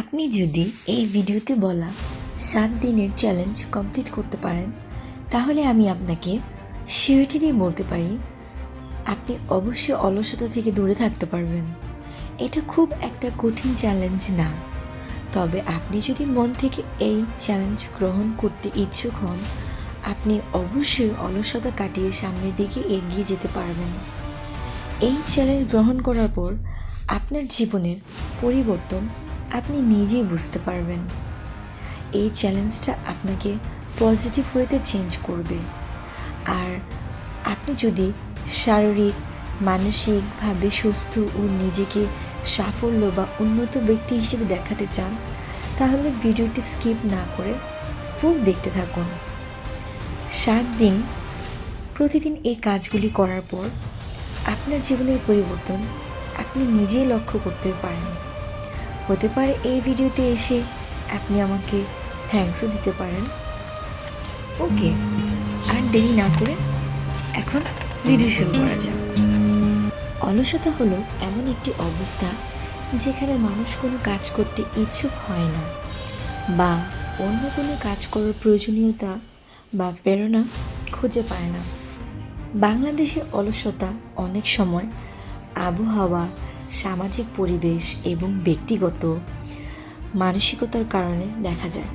আপনি যদি এই ভিডিওতে বলা 7 দিনের চ্যালেঞ্জ কমপ্লিট করতে পারেন, তাহলে আমি আপনাকে সিউরিটি দিয়ে বলতে পারি আপনি অবশ্যই অলসতা থেকে দূরে থাকতে পারবেন। এটা খুব একটা কঠিন চ্যালেঞ্জ না, তবে আপনি যদি মন থেকে এই চ্যালেঞ্জ গ্রহণ করতে ইচ্ছুক হন, আপনি অবশ্যই অলসতা কাটিয়ে সামনের দিকে এগিয়ে যেতে পারবেন। এই চ্যালেঞ্জ গ্রহণ করার পর আপনার জীবনের পরিবর্তন আপনি নিজেই বুঝতে পারবেন। এই চ্যালেঞ্জটা আপনাকে পজিটিভ ওয়েতে চেঞ্জ করবে। আর আপনি যদি শারীরিক মানসিকভাবে সুস্থ ও নিজেকে সাফল্য বা উন্নত ব্যক্তি হিসেবে দেখাতে চান, তাহলে ভিডিওটি স্কিপ না করে ফুল দেখতে থাকুন। 7 দিন প্রতিদিন এই কাজগুলি করার পর আপনার জীবনের পরিবর্তন আপনি নিজেই লক্ষ্য করতে পারেন। হতে পারে এই ভিডিওতে এসে আপনি আমাকে থ্যাঙ্কসও দিতে পারেন। ওকে, আর দেরি না করে এখন ভিডিও শুরু করা যাক। অলসতা হলো এমন একটি অবস্থা যেখানে মানুষ কোনো কাজ করতে ইচ্ছুক হয় না বা অন্য কোনো কাজ করার প্রয়োজনীয়তা বা প্রেরণা খুঁজে পায় না। বাংলাদেশে অলসতা অনেক সময় আবহাওয়া, সামাজিক পরিবেশ এবং ব্যক্তিগত মানসিকতার কারণে দেখা যায়।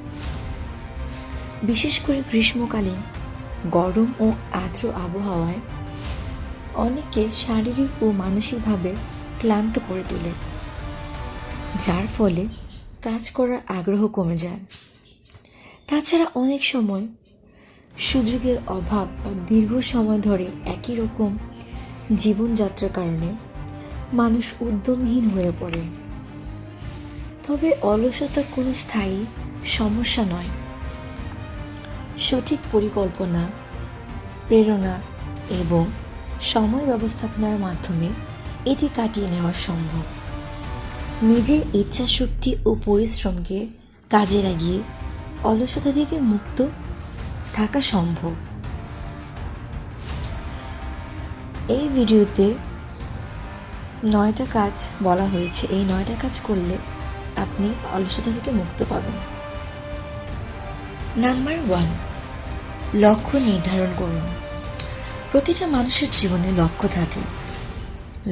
বিশেষ করে গ্রীষ্মকালীন গরম ও আর্দ্র আবহাওয়ায় অনেকে শারীরিক ও মানসিকভাবে ক্লান্ত করে তোলে, যার ফলে কাজ করার আগ্রহ কমে যায়। তাছাড়া অনেক সময় সুযোগের অভাব বা দীর্ঘ সময় ধরে একই রকম জীবনযাত্রার কারণে মানুষ উদ্যমহীন হয়ে পড়ে। তবে অলসতা কোনো স্থায়ী সমস্যা নয়। সঠিক পরিকল্পনা, প্রেরণা এবং সময় ব্যবস্থাপনার মাধ্যমে এটি কাটিয়ে নেওয়া সম্ভব। নিজের ইচ্ছাশক্তি ও পরিশ্রমকে কাজে লাগিয়ে অলসতা থেকে মুক্ত থাকা সম্ভব। এই ভিডিওতে 9টা কাজ বলা হয়েছে। এই 9টা কাজ করলে আপনি অলসতা থেকে মুক্ত পাবেন। নাম্বার 1, লক্ষ্য নির্ধারণ করুন। প্রতিটা মানুষের জীবনে লক্ষ্য থাকে।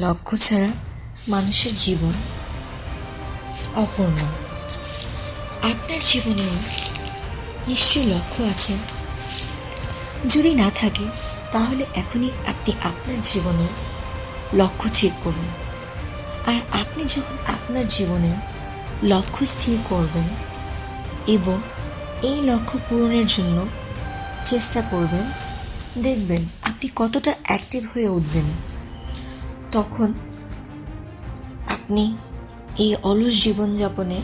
লক্ষ্য ছাড়া মানুষের জীবন অপূর্ণ। আপনার জীবনেও নিশ্চয়ই লক্ষ্য আছে। যদি না থাকে, তাহলে এখনই আপনি আপনার জীবনের লক্ষ্য ঠিক করুন। আর আপনি যখন আপনার জীবনের লক্ষ্য স্থির করবেন এবং এই লক্ষ্য পূরণের জন্য চেষ্টা করবেন, দেখবেন আপনি কতটা অ্যাক্টিভ হয়ে উঠবেন। তখন আপনি এই অলস জীবনযাপনে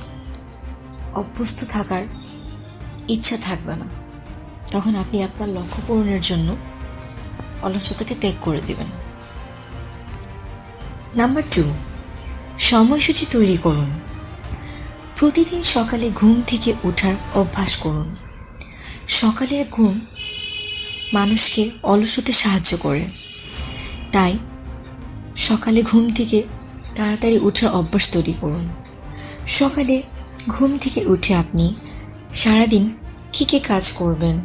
অভ্যস্ত থাকার ইচ্ছা থাকবে না। তখন আপনি আপনার লক্ষ্য পূরণের জন্য অলসতাকে ত্যাগ করে দেবেন। নাম্বার 2, সময়সূচি তৈরি করুন। প্রতিদিন সকালে ঘুম থেকে ওঠার অভ্যাস করুন। সকালের ঘুম মানুষকে অলস হতে সাহায্য করে। তাই সকালে ঘুম থেকে তাড়াতাড়ি ওঠার অভ্যাস তৈরি করুন। সকালে ঘুম থেকে উঠে আপনি সারাদিন কী কী কাজ করবেন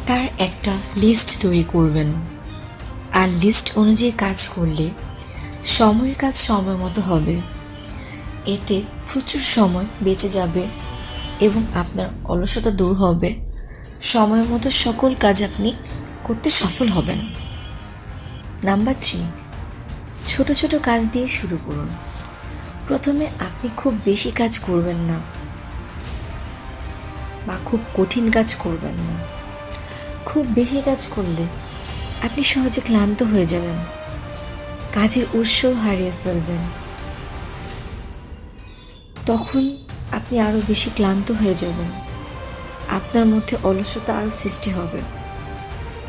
তার একটা লিস্ট তৈরি করবেন। আর লিস্ট অনুযায়ী কাজ করলে সময়ের কাজ সময় মতো হবে। এতে প্রচুর সময় বেঁচে যাবে এবং আপনার অলসতা দূর হবে। সময় মতো সকল কাজ আপনি করতে সফল হবেন। নাম্বার 3, ছোট ছোট কাজ দিয়ে শুরু করুন। প্রথমে আপনি খুব বেশি কাজ করবেন না বা খুব কঠিন কাজ করবেন না। খুব বেশি কাজ করলে আপনি সহজে ক্লান্ত হয়ে যাবেন, কাজের উৎসাহ হারিয়ে ফেলবেন। তখন আপনি আরও বেশি ক্লান্ত হয়ে যাবেন, আপনার মধ্যে অলসতা আরও সৃষ্টি হবে।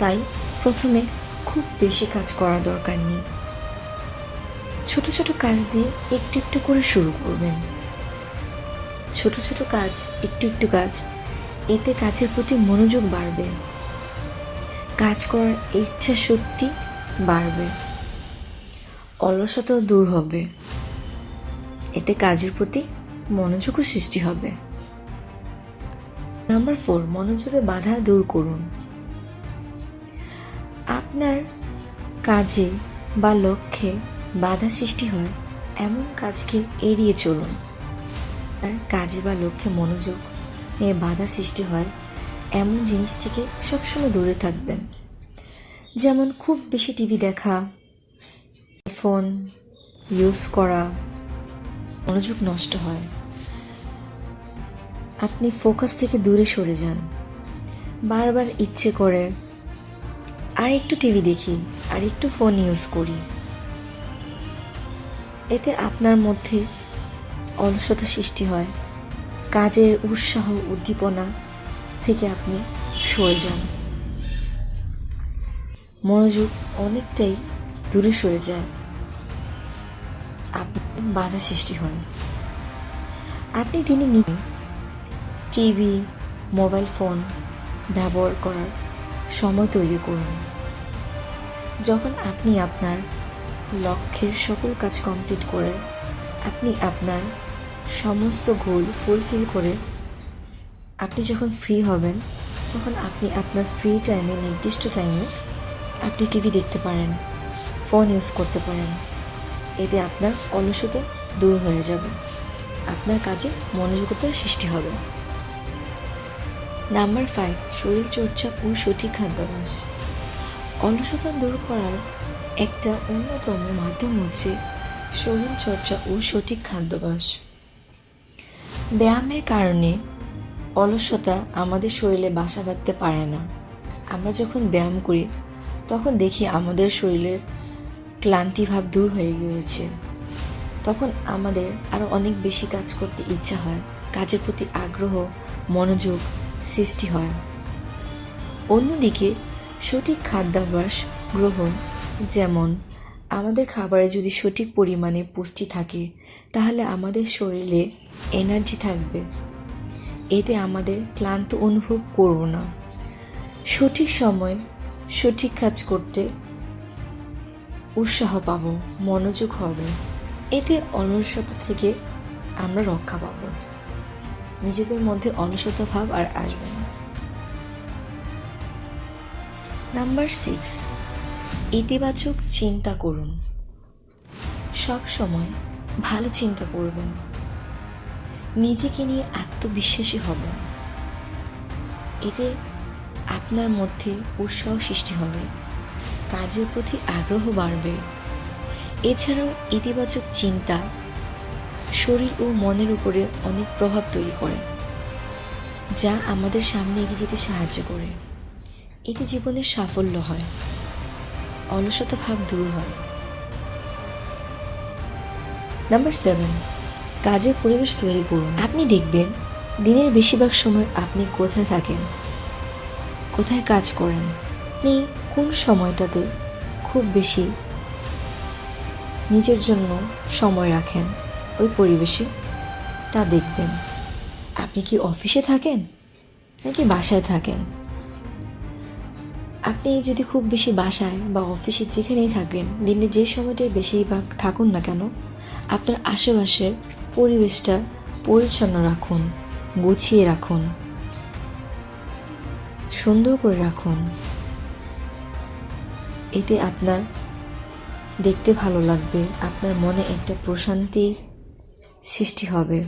তাই প্রথমে খুব বেশি কাজ করার দরকার নেই। ছোট ছোট কাজ দিয়ে একটু একটু করে শুরু করবেন। ছোট ছোট কাজ, একটু একটু কাজ, এতে কাজের প্রতি মনোযোগ বাড়বে, কাজ করার ইচ্ছা শক্তি বাড়বে, অলসতাও দূর হবে। এতে কাজের প্রতি মনোযোগও সৃষ্টি হবে। নাম্বার 4, মনোযোগে বাধা দূর করুন। আপনার কাজে বা লক্ষ্যে বাধা সৃষ্টি হয় এমন কাজকে এড়িয়ে চলুন। আর কাজে বা লক্ষ্যে মনোযোগ বাধা সৃষ্টি হয় এমন জিনিস থেকে সবসময় দূরে থাকবেন। যেমন খুব বেশি টিভি দেখা, ফোন ইউজ করা, মনোযোগ নষ্ট হয়। আপনি ফোকাস থেকে দূরে সরে যান। বারবার ইচ্ছে করে আর একটু টিভি দেখি, আর একটু ফোন ইউজ করি। এতে আপনার মধ্যে অলসতা সৃষ্টি হয়। কাজের উৎসাহ উদ্দীপনা থেকে আপনি সরে যান। মনোযোগ অনেকটাই দূরে সরে যায়। আপনার বাধা সৃষ্টি হয়। আপনি দিনে টিভি, মোবাইল ফোন ব্যবহার করার সময় তৈরি করুন। যখন আপনি আপনার লক্ষ্যের সকল কাজ কমপ্লিট করে আপনি আপনার সমস্ত গোল ফুলফিল করে আপনি যখন ফ্রি হবেন, তখন আপনি আপনার ফ্রি টাইমে নির্দিষ্ট টাইমে আপনি টিভি দেখতে পারেন, ফোন ইউজ করতে পারেন। এতে আপনার অলসতা দূর হয়ে যাবে, আপনার কাজে মনোযোগতা সৃষ্টি হবে। নাম্বার 5, শরীরচর্চা ও সঠিক খাদ্যাভ্যাস। অলসতা দূর করার একটা অন্যতম মাধ্যম হচ্ছে শরীরচর্চা ও সঠিক খাদ্যাভ্যাস। ব্যায়ামের কারণে অলসতা আমাদের শরীরে বাসা বাঁধতে পারে না। আমরা যখন ব্যায়াম করি তখন দেখি আমাদের শরীরের ক্লান্তিভাব দূর হয়ে গিয়েছে। তখন আমাদের আরও অনেক বেশি কাজ করতে ইচ্ছা হয়, কাজের প্রতি আগ্রহ, মনোযোগ সৃষ্টি হয়। অন্যদিকে সঠিক খাদ্যাভ্যাস গ্রহণ, যেমন আমাদের খাবারে যদি সঠিক পরিমাণে পুষ্টি থাকে তাহলে আমাদের শরীরে এনার্জি থাকবে। এতে আমাদের ক্লান্ত অনুভব করব না। সঠিক সময় সঠিক কাজ করতে উৎসাহ পাব, মনোযোগ হবে। এতে অলসতা থেকে আমরা রক্ষা পাব। নিজেদের মধ্যে অলসতা ভাব আর আসবে না। নাম্বার 6, ইতিবাচক চিন্তা করুন। সব সময় ভালো চিন্তা করবেন, নিজেকে নিয়ে আত্মবিশ্বাসী হবেন। এতে আপনার মধ্যে উৎসাহ সৃষ্টি হবে, কাজের প্রতি আগ্রহ বাড়বে। এছাড়াও ইতিবাচক চিন্তা শরীর ও মনের উপরে অনেক প্রভাব তৈরি করে, যা আমাদের সামনে এগিয়ে যেতে সাহায্য করে। এতে জীবনের সাফল্য হয়, অলসতা ভাব দূর হয়। নাম্বার 7, কাজের পরিবেশ তৈরি করুন। আপনি দেখবেন দিনের বেশিরভাগ সময় আপনি কোথায় থাকেন, কোথায় কাজ করেন, আপনি কোন সময়টাতে খুব বেশি নিজের জন্য সময় রাখেন ওই পরিবেশে, তা দেখবেন। আপনি কি অফিসে থাকেন নাকি বাসায় থাকেন? আপনি যদি খুব বেশি বাসায় বা অফিসে যেখানেই থাকেন, দিনের যে সময়টাই বেশিরভাগ থাকুন না কেন, আপনার আশেপাশের পরিবেশটা পরিচ্ছন্ন রাখুন, গুছিয়ে রাখুন, সুন্দর করে রাখুন। এতে আপনার দেখতে ভালো লাগবে, আপনার মনে একটা প্রশান্তি সৃষ্টি হবে,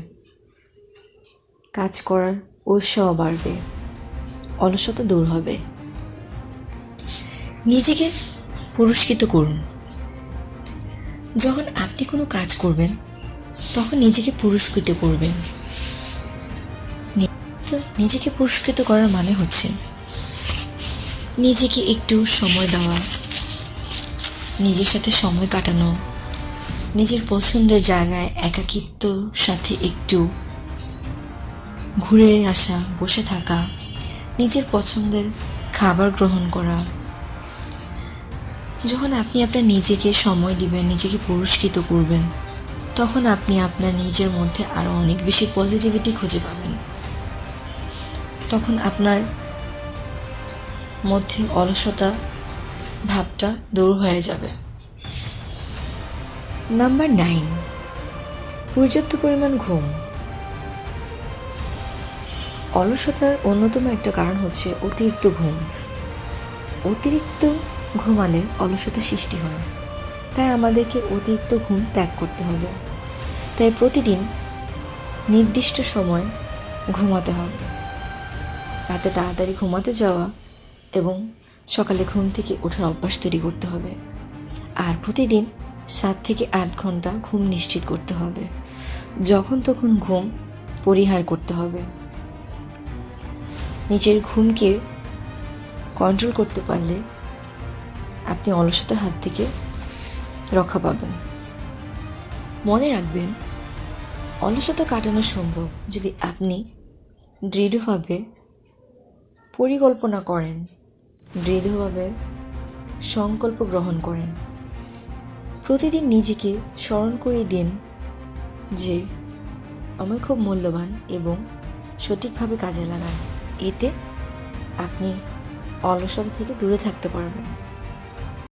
কাজ করার উৎসাহ বাড়বে, অলসতা দূর হবে। নিজেকে পুরস্কৃত করুন। যখন আপনি কোনো কাজ করবেন তখন নিজেকে পুরস্কৃত করবেন। নিজেকে পুরস্কৃত করার মানে হচ্ছে নিজেকে একটু সময় দেওয়া, নিজের সাথে সময় কাটানো, নিজের পছন্দের জায়গায় একাকিত্ব সাথে একটু ঘুরে আসা, বসে থাকা, নিজের পছন্দের খাবার গ্রহণ করা। যখন আপনি আপনার নিজেকে সময় দিবেন, নিজেকে পুরস্কৃত করবেন, তখন আপনি আপনার নিজের মধ্যে আরও অনেক বেশি পজিটিভিটি খুঁজে পাবেন। তখন আপনার মধ্যে অলসতা ভাবটা দূর হয়ে যাবে। নাম্বার 9, পর্যাপ্ত পরিমাণ ঘুম। অলসতার অন্যতম একটা কারণ হচ্ছে অতিরিক্ত ঘুম। অতিরিক্ত ঘুমালে অলসতা সৃষ্টি হয়, তাই আমাদেরকে অতিরিক্ত ঘুম ত্যাগ করতে হবে। তাই প্রতিদিন নির্দিষ্ট সময় ঘুমাতে হবে। রাতে তাড়াতাড়ি ঘুমাতে যাওয়া এবং সকালে ঘুম থেকে ওঠার অভ্যাস তৈরি করতে হবে। আর প্রতিদিন 7 থেকে 8 ঘন্টা ঘুম নিশ্চিত করতে হবে। যখন তখন ঘুম পরিহার করতে হবে। নিজের ঘুমকে কন্ট্রোল করতে পারলে আপনি অলসতার হাত থেকে রক্ষা পাবেন। মনে রাখবেন, অলসতা কাটানো সম্ভব যদি আপনি দৃঢ়ভাবে পরিকল্পনা করেন, দৃঢ়ভাবে সংকল্প গ্রহণ করেন। প্রতিদিন নিজেকে স্মরণ করিয়ে দিন যে আমি খুব মূল্যবান এবং সঠিকভাবে কাজে লাগান। এতে আপনি অলসতা থেকে দূরে থাকতে পারবেন।